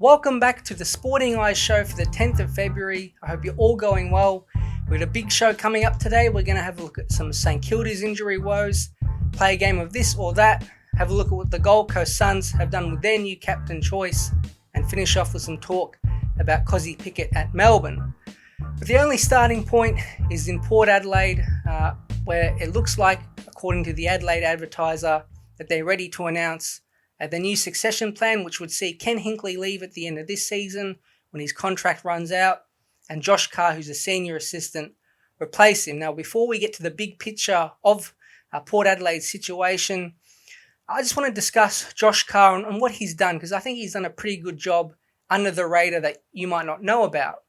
Welcome back to the Sporting Eyes show for the 10th of February. I hope you're all going well. We have a big show coming up today. We're going to have a look at some St Kilda's injury woes, play a game of this or that, have a look at what the Gold Coast Suns have done with their new captain choice, and finish off with some talk about Pickett at Melbourne. But the only starting point is in Port Adelaide, where it looks like, according to the Adelaide Advertiser, that they're ready to announce the new succession plan, which would see Ken Hinkley leave at the end of this season when his contract runs out, and Josh Carr, who's a senior assistant, replace him. Now, before we get to the big picture of Port Adelaide's situation, I just want to discuss Josh Carr and what he's done, because I think he's done a pretty good job under the radar that you might not know about.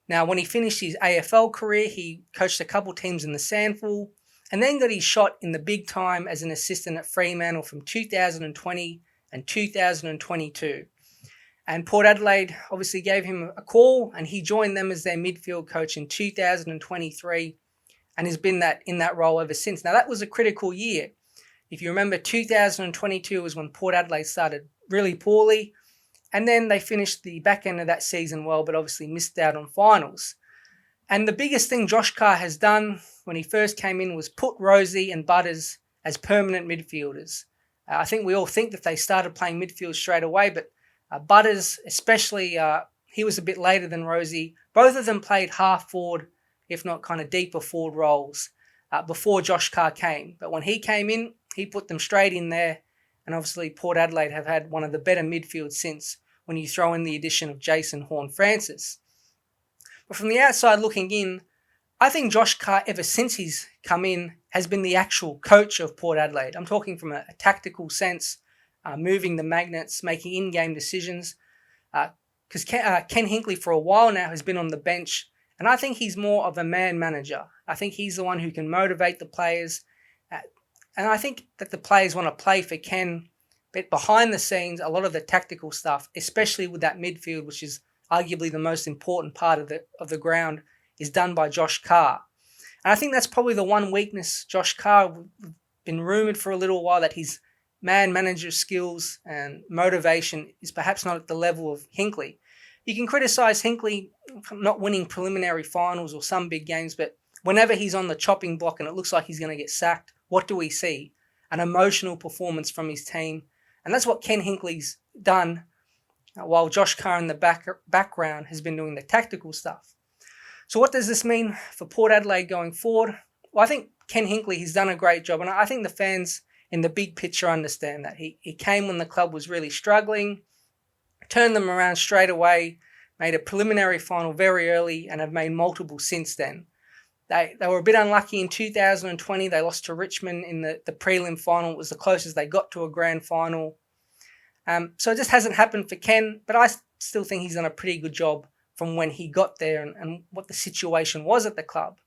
Now, when he finished his AFL career, he coached a couple teams in the Sandful, and then got his shot in the big time as an assistant at Fremantle from 2020 and 2022. And Port Adelaide obviously gave him a call, and he joined them as their midfield coach in 2023 and has been in that role ever since. Now, that was a critical year. If you remember, 2022 was when Port Adelaide started really poorly, and then they finished the back end of that season well, but obviously missed out on finals. And the biggest thing Josh Carr has done when he first came in was put Rosie and Butters as permanent midfielders. I think we all think that they started playing midfield straight away, but Butters, especially, he was a bit later than Rosie. Both of them played half forward, if not kind of deeper forward roles, before Josh Carr came. But when he came in, he put them straight in there. And obviously Port Adelaide have had one of the better midfields since, when you throw in the addition of Jason Horne-Francis. But from the outside looking in, I think Josh Carr, ever since he's come in, has been the actual coach of Port Adelaide. I'm talking from a tactical sense, moving the magnets, making in-game decisions. Because Ken Hinkley for a while now has been on the bench, and I think he's more of a man manager. I think he's the one who can motivate the players. And I think that the players want to play for Ken, but behind the scenes, a lot of the tactical stuff, especially with that midfield, which is arguably the most important part of the ground, is done by Josh Carr. And I think that's probably the one weakness Josh Carr, been rumoured for a little while that his man manager skills and motivation is perhaps not at the level of Hinkley. You can criticise Hinkley for not winning preliminary finals or some big games, but whenever he's on the chopping block and it looks like he's going to get sacked, what do we see? An emotional performance from his team. And that's what Ken Hinkley's done, while Josh Carr in the background has been doing the tactical stuff. So what does this mean for Port Adelaide going forward? Well, I think Ken Hinkley has done a great job, and I think the fans in the big picture understand that. He came when the club was really struggling, turned them around straight away, made a preliminary final very early, and have made multiple since then. They were a bit unlucky in 2020. They lost to Richmond in the prelim final. It was the closest they got to a grand final. So it just hasn't happened for Ken, but I still think he's done a pretty good job from when he got there and what the situation was at the club.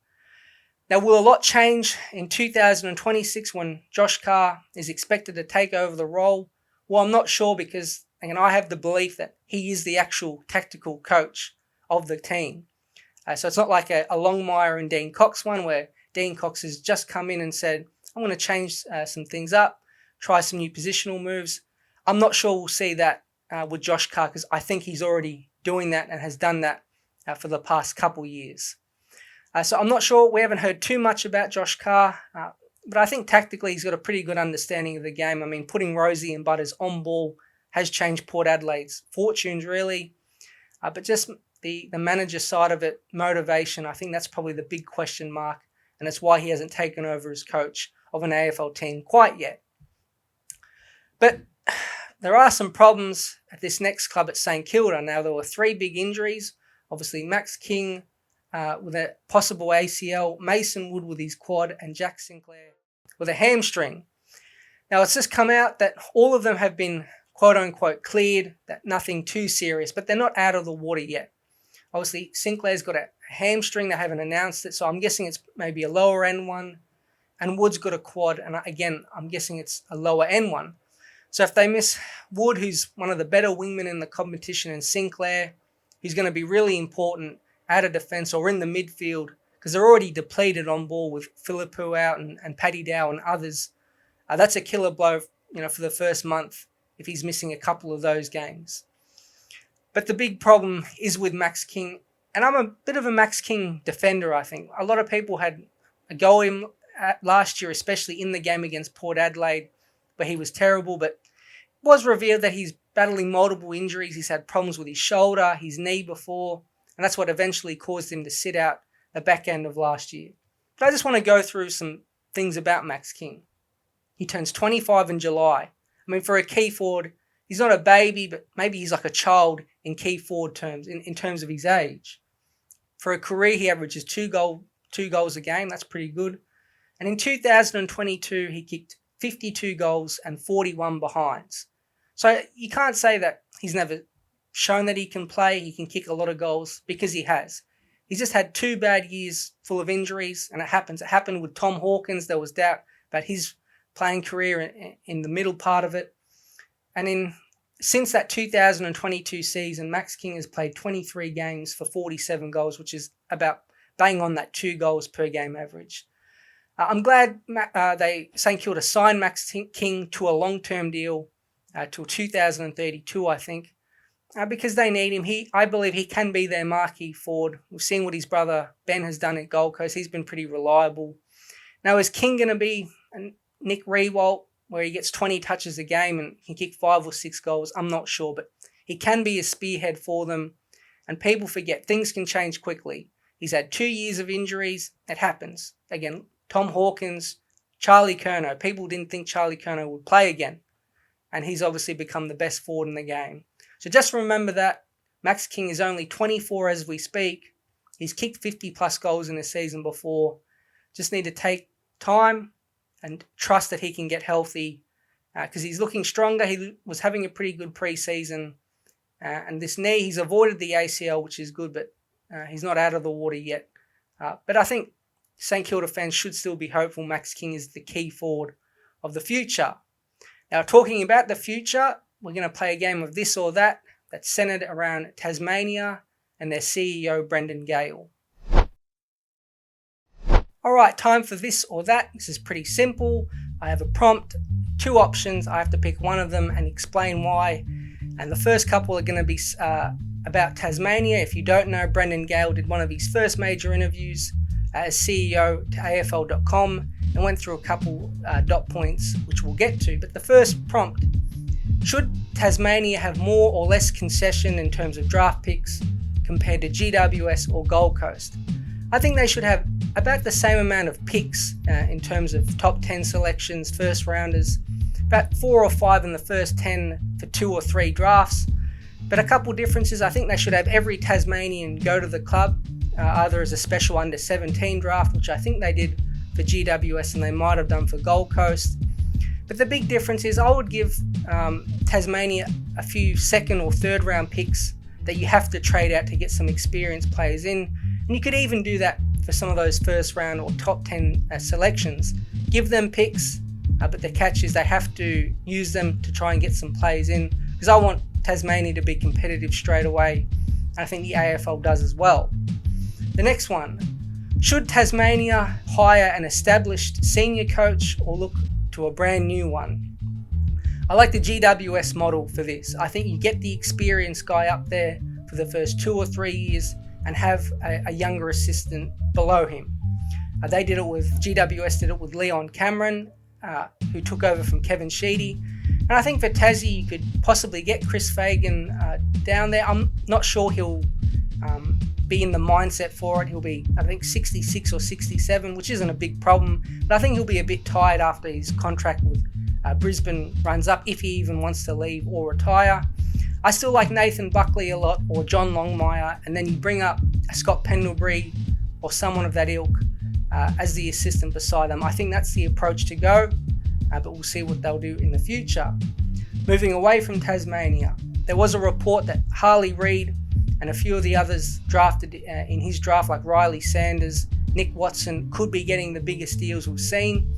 Now, will a lot change in 2026 when Josh Carr is expected to take over the role? Well, I'm not sure, because I have the belief that he is the actual tactical coach of the team. So it's not like a Longmire and Dean Cox one, where Dean Cox has just come in and said, I'm going to change some things up, try some new positional moves. I'm not sure we'll see that with Josh Carr, because I think he's already doing that and has done that for the past couple years. So I'm not sure. We haven't heard too much about Josh Carr, but I think tactically he's got a pretty good understanding of the game. I mean, putting Rosie and Butters on ball has changed Port Adelaide's fortunes, really. But just the manager side of it, motivation, I think that's probably the big question mark, and that's why he hasn't taken over as coach of an AFL team quite yet. But there are some problems at this next club at St Kilda. Now, there were 3 big injuries. Obviously, Max King with a possible ACL, Mason Wood with his quad, and Jack Sinclair with a hamstring. Now, it's just come out that all of them have been quote-unquote cleared, that nothing too serious, but they're not out of the water yet. Obviously, Sinclair's got a hamstring. They haven't announced it, so I'm guessing it's maybe a lower end one. And Wood's got a quad, and again, I'm guessing it's a lower end one. So if they miss Wood, who's one of the better wingmen in the competition, and Sinclair, who's going to be really important out of defence or in the midfield, because they're already depleted on ball with Philippou out and Paddy Dow and others, that's a killer blow, for the first month if he's missing a couple of those games. But the big problem is with Max King, and I'm a bit of a Max King defender, I think. A lot of people had a go at him last year, especially in the game against Port Adelaide, where he was terrible, but it was revealed that he's battling multiple injuries. He's had problems with his shoulder, his knee before, and that's what eventually caused him to sit out the back end of last year. But I just want to go through some things about Max King. He turns 25 in July. I mean, for a key forward, he's not a baby, but maybe he's like a child in key forward terms, in terms of his age. For a career, he averages two goals a game. That's pretty good. And in 2022, he kicked 52 goals and 41 behinds. So you can't say that he's never shown that he can play, he can kick a lot of goals, because he has. He's just had 2 bad years full of injuries, and it happens. It happened with Tom Hawkins. There was doubt about his playing career in the middle part of it. And since that 2022 season, Max King has played 23 games for 47 goals, which is about bang on that 2 goals per game average. I'm glad St Kilda signed Max King to a long-term deal till 2032, I think, because they need him. I believe he can be their marquee forward. We've seen what his brother Ben has done at Gold Coast. He's been pretty reliable. Now, is King going to be Nick Riewoldt, where he gets 20 touches a game and can kick 5 or 6 goals? I'm not sure, but he can be a spearhead for them. And people forget, things can change quickly. He's had 2 years of injuries. It happens. Again, Tom Hawkins, Charlie Curnow. People didn't think Charlie Curnow would play again. And he's obviously become the best forward in the game. So just remember that Max King is only 24 as we speak. He's kicked 50 plus goals in a season before. Just need to take time and trust that he can get healthy, because he's looking stronger. He was having a pretty good pre-season. And this knee, he's avoided the ACL, which is good, but he's not out of the water yet. But I think St Kilda fans should still be hopeful Max King is the key forward of the future. Now, talking about the future, we're going to play a game of this or that that's centered around Tasmania and their CEO, Brendan Gale. All right, time for this or that. This is pretty simple. I have a prompt, 2 options. I have to pick one of them and explain why. And the first couple are going to be about Tasmania. If you don't know, Brendan Gale did one of his first major interviews as CEO to AFL.com and went through a couple dot points, which we'll get to. But the first prompt, should Tasmania have more or less concession in terms of draft picks compared to GWS or Gold Coast? I think they should have about the same amount of picks in terms of top 10 selections, first rounders, about 4 or 5 in the first 10 for 2 or 3 drafts. But a couple differences. I think they should have every Tasmanian go to the club, either as a special under 17 draft, which I think they did for GWS and they might have done for Gold Coast. But the big difference is I would give Tasmania a few 2nd or 3rd round picks that you have to trade out to get some experienced players in. And you could even do that for some of those first round or top 10 selections. Give them picks, but the catch is they have to use them to try and get some players in, because I want Tasmania to be competitive straight away. And I think the AFL does as well. The next one, should Tasmania hire an established senior coach or look to a brand new one? I like the GWS model for this. I think you get the experienced guy up there for the first 2 or 3 years and have a younger assistant below him. GWS did it with Leon Cameron, who took over from Kevin Sheedy. And I think for Tassie, you could possibly get Chris Fagan down there. I'm not sure he'll be in the mindset for it. He'll be, I think, 66 or 67, which isn't a big problem. But I think he'll be a bit tired after his contract with Brisbane runs up, if he even wants to leave or retire. I still like Nathan Buckley a lot, or John Longmire, and then you bring up Scott Pendlebury or someone of that ilk as the assistant beside them. I think that's the approach to go, but we'll see what they'll do in the future. Moving away from Tasmania, there was a report that Harley Reid and a few of the others drafted in his draft, like Riley Sanders, Nick Watson, could be getting the biggest deals we've seen.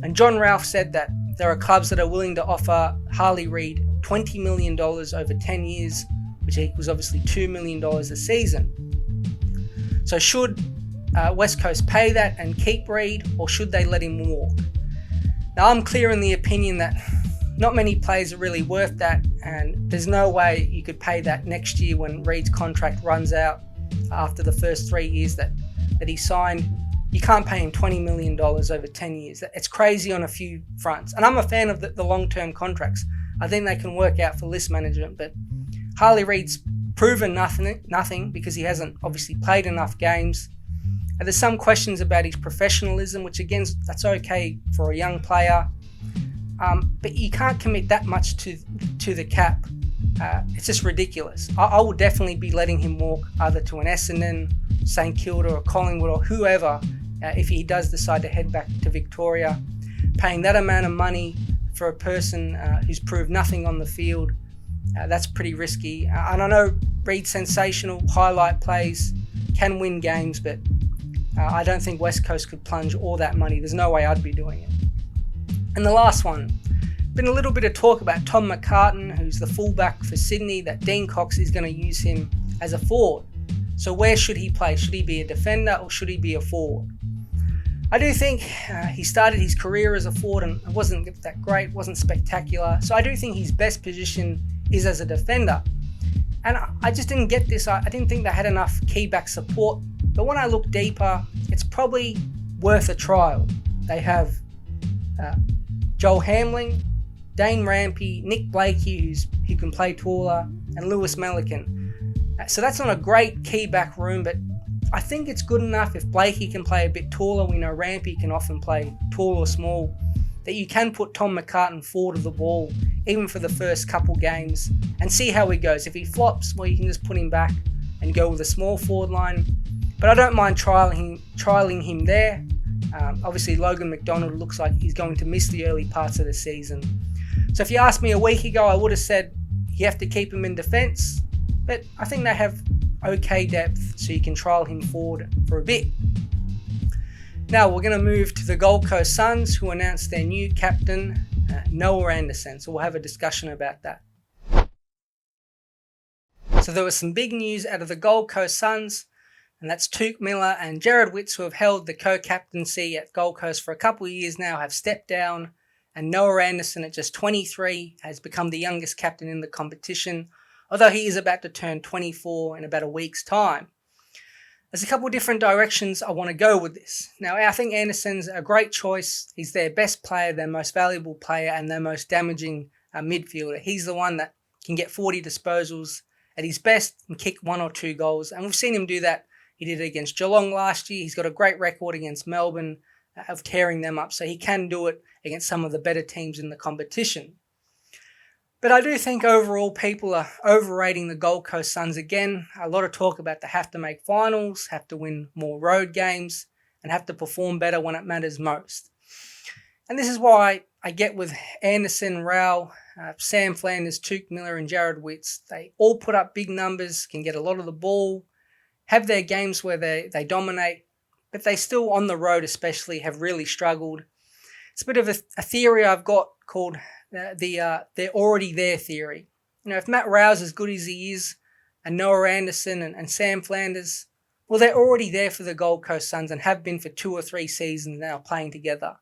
And John Ralph said that there are clubs that are willing to offer Harley Reid $20 million over 10 years, which equals obviously $2 million a season. So should West Coast pay that and keep Reid, or should they let him walk? Now, I'm clear in the opinion that not many players are really worth that, and there's no way you could pay that next year when Reid's contract runs out after the first 3 years that he signed. You can't pay him $20 million over 10 years. It's crazy on a few fronts. And I'm a fan of the long-term contracts. I think they can work out for list management, but Harley Reid's proven nothing because he hasn't obviously played enough games. And there's some questions about his professionalism, which again, that's okay for a young player. But you can't commit that much to the cap. It's just ridiculous. I will definitely be letting him walk either to an Essendon, St Kilda or Collingwood or whoever if he does decide to head back to Victoria. Paying that amount of money for a person who's proved nothing on the field, that's pretty risky. And I know Reid's sensational, highlight plays, can win games, but I don't think West Coast could plunge all that money. There's no way I'd be doing it. And the last one, been a little bit of talk about Tom McCartan, who's the fullback for Sydney, that Dean Cox is going to use him as a forward. So where should he play? Should he be a defender or should he be a forward? I do think he started his career as a forward and it wasn't that great, wasn't spectacular. So I do think his best position is as a defender. And I just didn't get this. I didn't think they had enough key back support. But when I look deeper, it's probably worth a trial. They have Joel Hamling, Dane Rampy, Nick Blakey, who can play taller, and Lewis Melican. So that's not a great key back room, but I think it's good enough if Blakey can play a bit taller. We know Rampy can often play tall or small, that you can put Tom McCartan forward of the ball, even for the first couple games, and see how he goes. If he flops, well, you can just put him back and go with a small forward line. But I don't mind trialling him there. Obviously, Logan McDonald looks like he's going to miss the early parts of the season. So if you asked me a week ago, I would have said you have to keep him in defence. But I think they have okay depth, so you can trial him forward for a bit. Now we're going to move to the Gold Coast Suns, who announced their new captain, Noah Anderson. So we'll have a discussion about that. So there was some big news out of the Gold Coast Suns, and that's Touk Miller and Jared Witts, who have held the co-captaincy at Gold Coast for a couple of years now, have stepped down, and Noah Anderson at just 23 has become the youngest captain in the competition, although he is about to turn 24 in about a week's time. There's a couple of different directions I want to go with this. Now, I think Anderson's a great choice. He's their best player, their most valuable player, and their most damaging midfielder. He's the one that can get 40 disposals at his best and kick 1 or 2 goals, and we've seen him do that. He did it against Geelong last year. He's got a great record against Melbourne of tearing them up, so he can do it against some of the better teams in the competition. But I do think overall people are overrating the Gold Coast Suns again. A lot of talk about they have to make finals, have to win more road games, and have to perform better when it matters most. And this is why I get with Anderson, Rao, Sam Flanders, Touk Miller and Jared Witts. They all put up big numbers, can get a lot of the ball, have their games where they dominate, but they still on the road especially have really struggled. It's a bit of a theory I've got called they're already there theory. You know, if Matt Rowe's as good as he is, and Noah Anderson and Sam Flanders, well, they're already there for the Gold Coast Suns and have been for 2 or 3 seasons now playing together.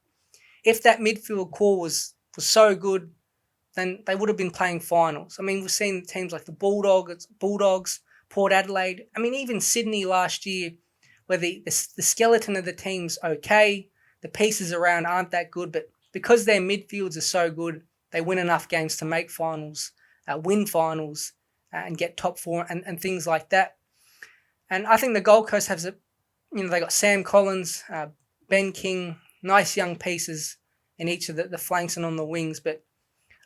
If that midfield core was so good, then they would have been playing finals. I mean, we've seen teams like the Bulldogs, Port Adelaide. I mean, even Sydney last year, where the skeleton of the team's okay, the pieces around aren't that good, but because their midfields are so good, they win enough games to make finals, win finals, and get top 4 and things like that. And I think the Gold Coast has they got Sam Collins, Ben King, nice young pieces in each of the flanks and on the wings, but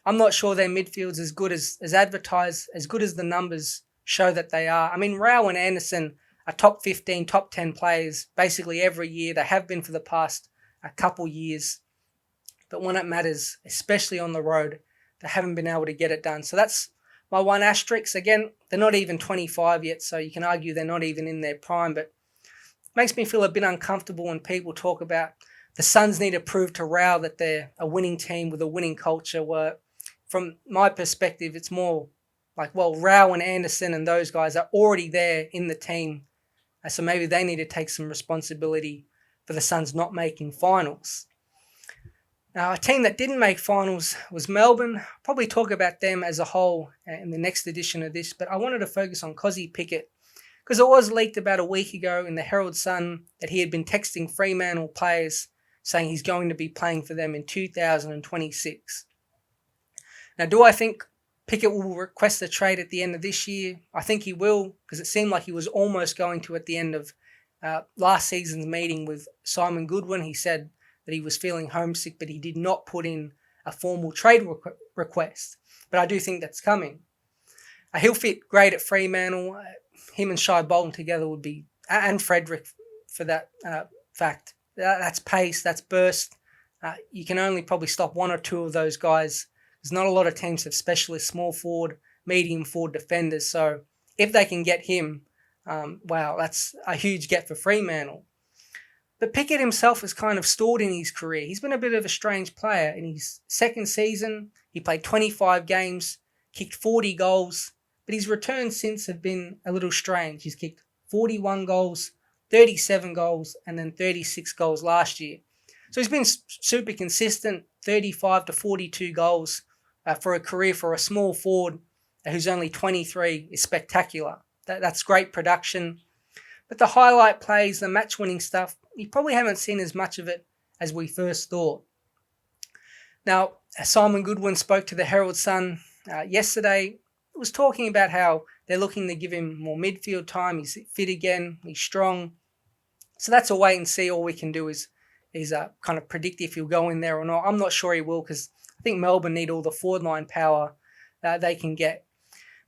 I'm not sure their midfield's as good as advertised, as good as the numbers show that they are. I mean, Rao and Anderson are top 15, top 10 players basically every year. They have been for the past couple years. But when it matters, especially on the road, they haven't been able to get it done. So that's my one asterisk. Again, they're not even 25 yet, so you can argue they're not even in their prime. But it makes me feel a bit uncomfortable when people talk about the Suns need to prove to Rao that they're a winning team with a winning culture, where from my perspective, it's more like, well, Rao and Anderson and those guys are already there in the team. So maybe they need to take some responsibility for the Suns not making finals. Now, a team that didn't make finals was Melbourne. I'll probably talk about them as a whole in the next edition of this, but I wanted to focus on Pickett because it was leaked about a week ago in the Herald Sun that he had been texting Fremantle players saying he's going to be playing for them in 2026. Now, do I think Pickett will request a trade at the end of this year? I think he will, because it seemed like he was almost going to at the end of last season's meeting with Simon Goodwin. He said that he was feeling homesick, but he did not put in a formal trade request. But I do think that's coming. He'll fit great at Fremantle. Him and Shai Bolton together would be, and Frederick for that fact. That's pace, that's burst. You can only probably stop one or two of those guys. There's not a lot of teams that have specialist small forward, medium forward defenders. So if they can get him, wow, that's a huge get for Fremantle. But Pickett himself has kind of stalled in his career. He's been a bit of a strange player. In his second season, he played 25 games, kicked 40 goals, but his returns since have been a little strange. He's kicked 41 goals, 37 goals, and then 36 goals last year. So he's been super consistent, 35 to 42 goals for a career for a small forward who's only 23 is spectacular. That's great production. But the highlight plays, the match-winning stuff, you probably haven't seen as much of it as we first thought. Now, Simon Goodwin spoke to the Herald Sun yesterday. He was talking about how they're looking to give him more midfield time. He's fit again. He's strong. So that's a wait and see. All we can do is kind of predict if he'll go in there or not. I'm not sure he will because I think Melbourne need all the forward line power that they can get.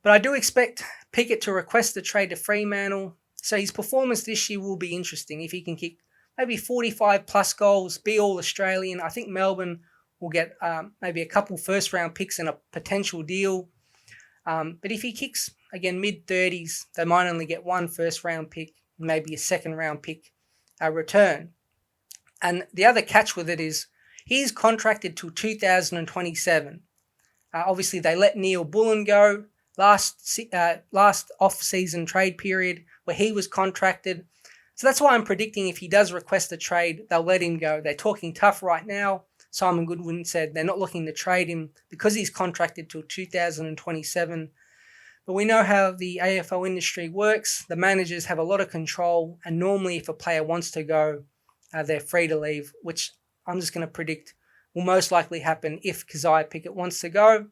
But I do expect Pickett to request a trade to Fremantle. So his performance this year will be interesting. If he can kick maybe 45 plus goals, be all Australian, I think Melbourne will get maybe a couple first round picks and a potential deal. But if he kicks, again, mid-30s, they might only get one first round pick, maybe a second round pick return. And the other catch with it is he's contracted till 2027. Obviously, they let Neil Bullen go last off-season trade period where he was contracted. So that's why I'm predicting if he does request a trade, they'll let him go. They're talking tough right now. Simon Goodwin said they're not looking to trade him because he's contracted till 2027. But we know how the AFL industry works. The managers have a lot of control, and normally if a player wants to go, they're free to leave, which I'm just going to predict will most likely happen if Keziah Pickett wants to go.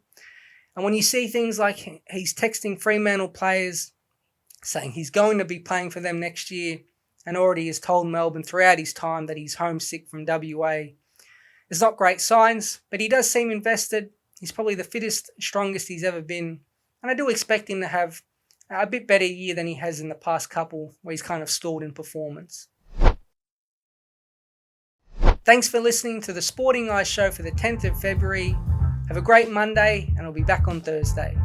And when you see things like he's texting Fremantle players saying he's going to be playing for them next year and already has told Melbourne throughout his time that he's homesick from WA, it's not great signs, but he does seem invested. He's probably the fittest, strongest he's ever been. And I do expect him to have a bit better year than he has in the past couple where he's kind of stalled in performance. Thanks for listening to the Sporting Eyes show for the 10th of February. Have a great Monday, and I'll be back on Thursday.